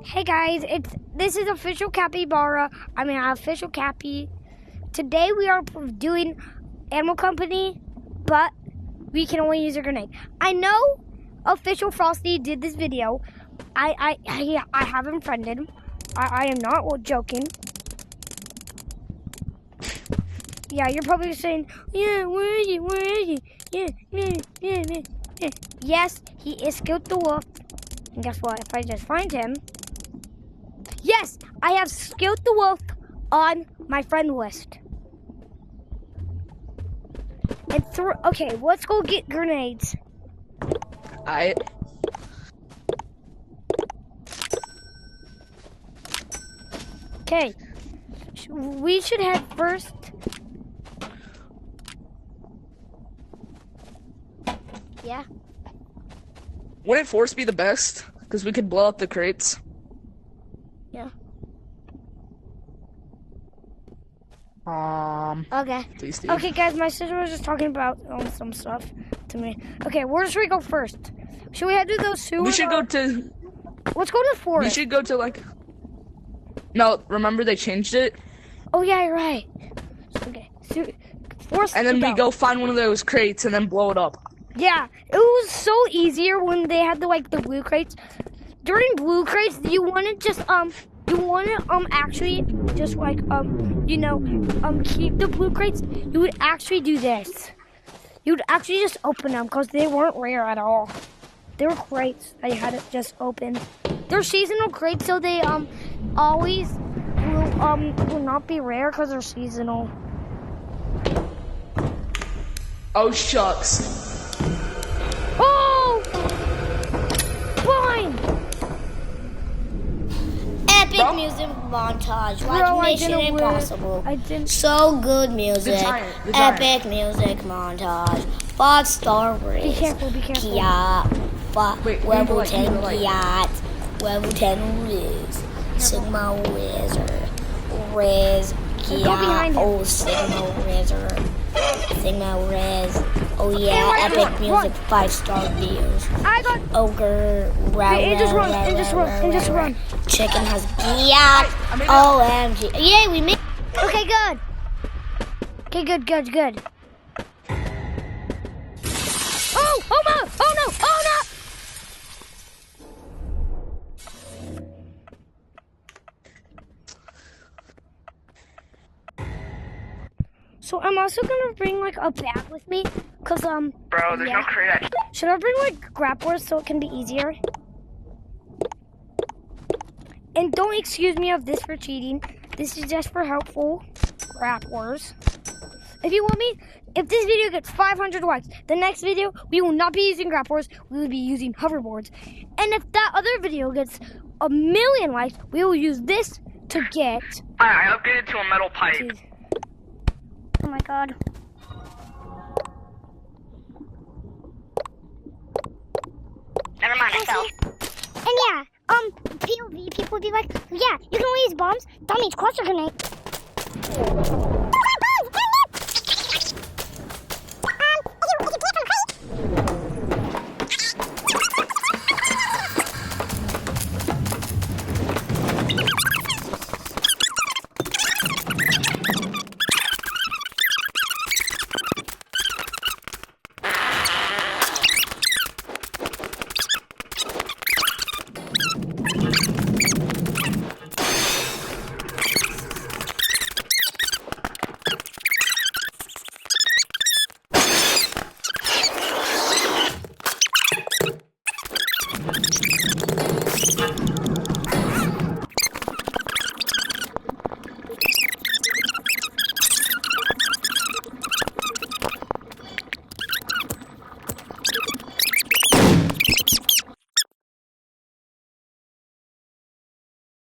Hey guys, this is official Capybara. Official Cappy. Today we are doing Animal Company, but we can only use a grenade. I know official Frosty did this video. I have him friended. I am not joking. Yeah, you're probably saying, yeah, where is he? Where is he? Yeah. Yes, he is Scoot the Wolf. And guess what? If I just find him, yes, I have Scoot the Wolf on my friend list. And okay, let's go get grenades. Okay, we should head first. Yeah. Wouldn't force be the best? Because we could blow up the crates. Yeah. Okay. Please do. Okay, guys, my sister was just talking about some stuff to me. Okay, where should we go first? Should we head to those sewers? We should go to... Let's go to the forest. We should go to, like... No, remember they changed it? Oh, yeah, you're right. Okay. Forest. And then we go find one of those crates and then blow it up. Yeah, it was so easier when they had the blue crates. During blue crates, you want to just actually just keep the blue crates. You would actually do this. You would actually just open them because they weren't rare at all. They were crates that you had to just open. They're seasonal crates, so they always will not be rare because they're seasonal. Oh shucks. Oh! Fine! Epic music montage. Watch Mission Impossible. So good music. The Epic music montage. 5-star rating. Be careful, be careful. Level 10 Kiat. Level 10 Riz. Sigma Wizard. Riz. Kiat. Oh, Sigma Wizard. Sigma Riz. Oh yeah, epic music, 5-star views. I got Ogre, just run. Chicken has Giat. OMG. Yay, we made. Okay, good. Okay, good. Oh no, oh no. So I'm also gonna bring a bag with me, cause Bro, there's no crate. Should I bring grapplers so it can be easier? And don't excuse me of this for cheating. This is just for helpful grapplers. If this video gets 500 likes, the next video we will not be using grapplers. We will be using hoverboards. And if that other video gets 1,000,000 likes, we will use this to get. I upgraded to a metal pipe. Oh my god. Never mind, I fell. And yeah, POV, people would be like, yeah, you can only use bombs. That means cluster grenade.